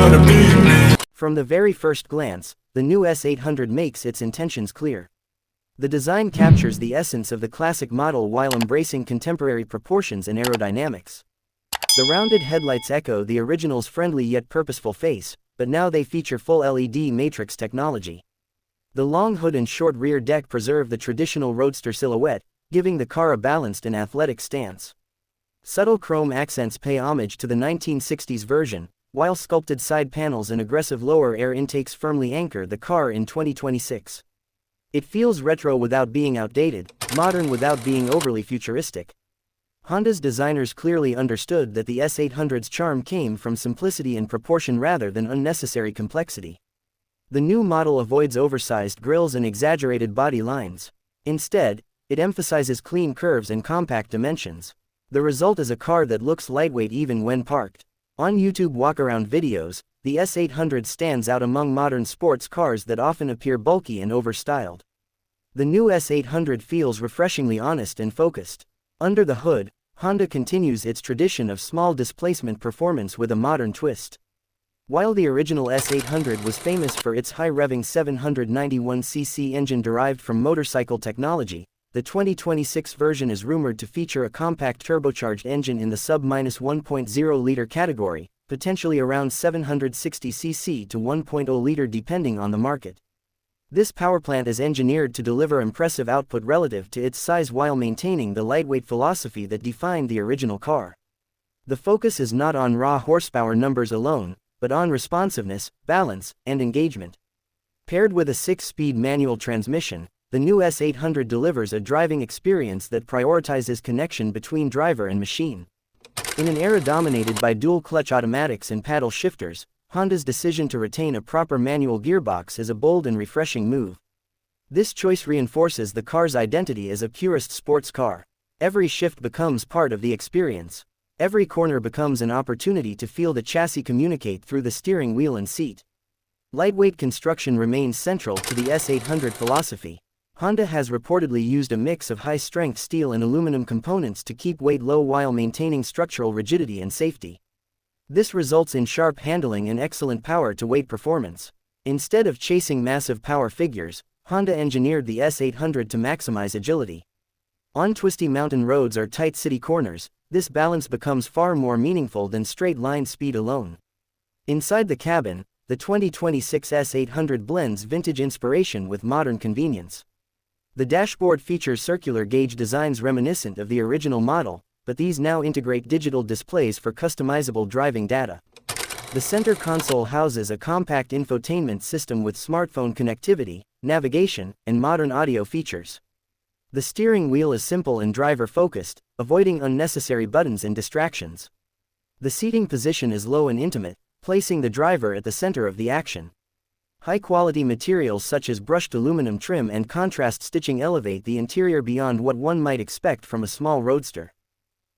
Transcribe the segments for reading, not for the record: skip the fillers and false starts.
gotta be me. From the very first glance, the new S800 makes its intentions clear. The design captures the essence of the classic model while embracing contemporary proportions and aerodynamics. The rounded headlights echo the original's friendly yet purposeful face, but now they feature full LED matrix technology. The long hood and short rear deck preserve the traditional roadster silhouette, giving the car a balanced and athletic stance. Subtle chrome accents pay homage to the 1960s version, while sculpted side panels and aggressive lower air intakes firmly anchor the car in 2026. It feels retro without being outdated, modern without being overly futuristic. Honda's designers clearly understood that the S800's charm came from simplicity and proportion rather than unnecessary complexity. The new model avoids oversized grilles and exaggerated body lines. Instead, it emphasizes clean curves and compact dimensions. The result is a car that looks lightweight even when parked. On YouTube walkaround videos, the S800 stands out among modern sports cars that often appear bulky and overstyled. The new S800 feels refreshingly honest and focused. Under the hood, Honda continues its tradition of small displacement performance with a modern twist. While the original S800 was famous for its high-revving 791cc engine derived from motorcycle technology, the 2026 version is rumored to feature a compact turbocharged engine in the sub-1.0-liter category, potentially around 760cc to 1.0-liter depending on the market. This powerplant is engineered to deliver impressive output relative to its size while maintaining the lightweight philosophy that defined the original car. The focus is not on raw horsepower numbers alone, but on responsiveness, balance, and engagement. Paired with a 6-speed manual transmission, the new S800 delivers a driving experience that prioritizes connection between driver and machine. In an era dominated by dual-clutch automatics and paddle shifters, Honda's decision to retain a proper manual gearbox is a bold and refreshing move. This choice reinforces the car's identity as a purist sports car. Every shift becomes part of the experience. Every corner becomes an opportunity to feel the chassis communicate through the steering wheel and seat. Lightweight construction remains central to the S800 philosophy. Honda has reportedly used a mix of high-strength steel and aluminum components to keep weight low while maintaining structural rigidity and safety. This results in sharp handling and excellent power-to-weight performance. Instead of chasing massive power figures, Honda engineered the S800 to maximize agility. On twisty mountain roads or tight city corners, this balance becomes far more meaningful than straight-line speed alone. Inside the cabin, the 2026 S800 blends vintage inspiration with modern convenience. The dashboard features circular gauge designs reminiscent of the original model, but these now integrate digital displays for customizable driving data. The center console houses a compact infotainment system with smartphone connectivity, navigation, and modern audio features. The steering wheel is simple and driver-focused, avoiding unnecessary buttons and distractions. The seating position is low and intimate, placing the driver at the center of the action. High-quality materials such as brushed aluminum trim and contrast stitching elevate the interior beyond what one might expect from a small roadster.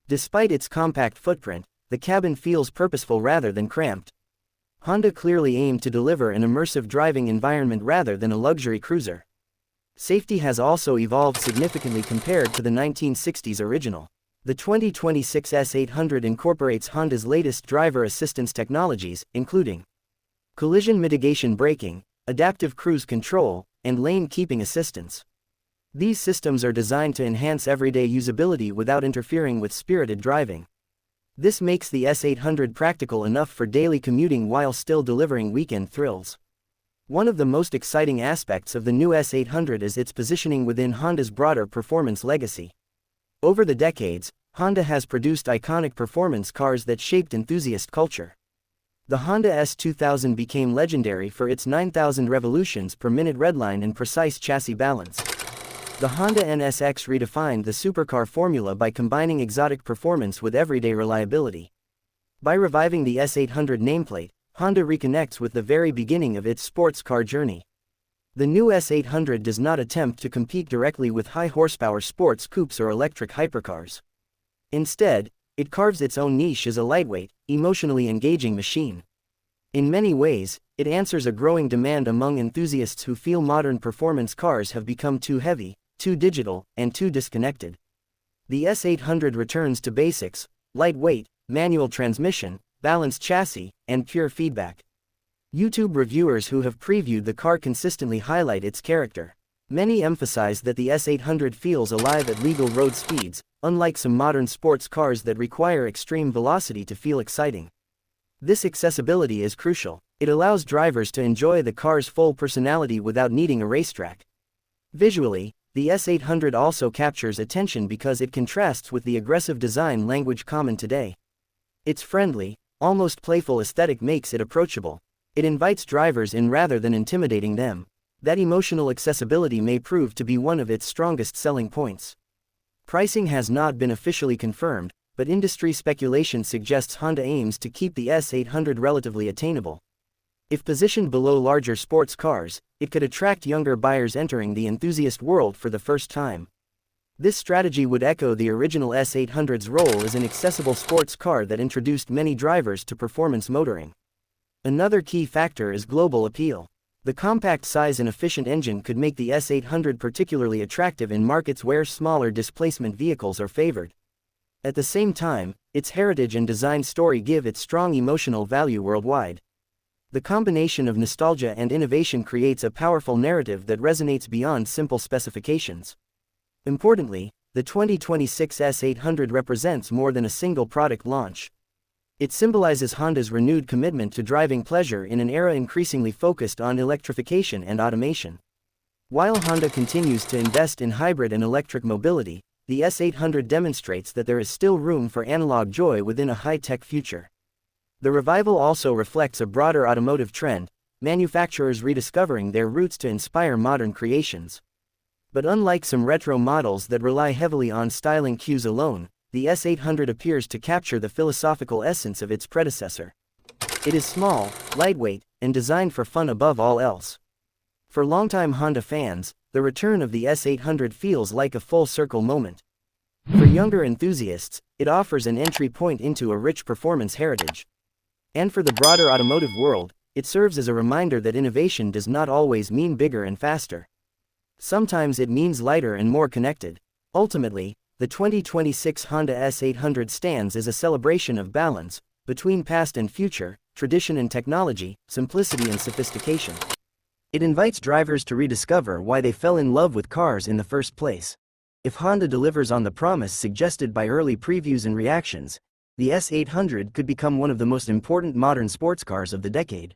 Despite its compact footprint, the cabin feels purposeful rather than cramped. Honda clearly aimed to deliver an immersive driving environment rather than a luxury cruiser. Safety has also evolved significantly compared to the 1960s original. The 2026 S800 incorporates Honda's latest driver assistance technologies, including collision mitigation braking, adaptive cruise control, and lane keeping assistance. These systems are designed to enhance everyday usability without interfering with spirited driving. This makes the S800 practical enough for daily commuting while still delivering weekend thrills. One of the most exciting aspects of the new S800 is its positioning within Honda's broader performance legacy. Over the decades, Honda has produced iconic performance cars that shaped enthusiast culture. The Honda S2000 became legendary for its 9,000 revolutions per minute redline and precise chassis balance. The Honda NSX redefined the supercar formula by combining exotic performance with everyday reliability. By reviving the S800 nameplate, Honda reconnects with the very beginning of its sports car journey. The new S800 does not attempt to compete directly with high-horsepower sports coupes or electric hypercars. Instead, it carves its own niche as a lightweight, emotionally engaging machine. In many ways, it answers a growing demand among enthusiasts who feel modern performance cars have become too heavy, too digital, and too disconnected. The S800 returns to basics: lightweight, manual transmission, balanced chassis, and pure feedback. YouTube reviewers who have previewed the car consistently highlight its character. Many emphasize that the S800 feels alive at legal road speeds, unlike some modern sports cars that require extreme velocity to feel exciting. This accessibility is crucial. It allows drivers to enjoy the car's full personality without needing a racetrack. Visually, the S800 also captures attention because it contrasts with the aggressive design language common today. Its friendly, almost playful aesthetic makes it approachable. It invites drivers in rather than intimidating them. That emotional accessibility may prove to be one of its strongest selling points. Pricing has not been officially confirmed, but industry speculation suggests Honda aims to keep the S800 relatively attainable. If positioned below larger sports cars, it could attract younger buyers entering the enthusiast world for the first time. This strategy would echo the original S800's role as an accessible sports car that introduced many drivers to performance motoring. Another key factor is global appeal. The compact size and efficient engine could make the S800 particularly attractive in markets where smaller displacement vehicles are favored. At the same time, its heritage and design story give it strong emotional value worldwide. The combination of nostalgia and innovation creates a powerful narrative that resonates beyond simple specifications. Importantly, the 2026 S800 represents more than a single product launch. It symbolizes Honda's renewed commitment to driving pleasure in an era increasingly focused on electrification and automation. While Honda continues to invest in hybrid and electric mobility, the S800 demonstrates that there is still room for analog joy within a high-tech future. The revival also reflects a broader automotive trend, manufacturers rediscovering their roots to inspire modern creations. But unlike some retro models that rely heavily on styling cues alone, the S800 appears to capture the philosophical essence of its predecessor. It is small, lightweight, and designed for fun above all else. For longtime Honda fans, the return of the S800 feels like a full-circle moment. For younger enthusiasts, it offers an entry point into a rich performance heritage. And for the broader automotive world, it serves as a reminder that innovation does not always mean bigger and faster. Sometimes it means lighter and more connected. Ultimately, the 2026 Honda S800 stands as a celebration of balance between past and future, tradition and technology, simplicity and sophistication. It invites drivers to rediscover why they fell in love with cars in the first place. If Honda delivers on the promise suggested by early previews and reactions, the S800 could become one of the most important modern sports cars of the decade.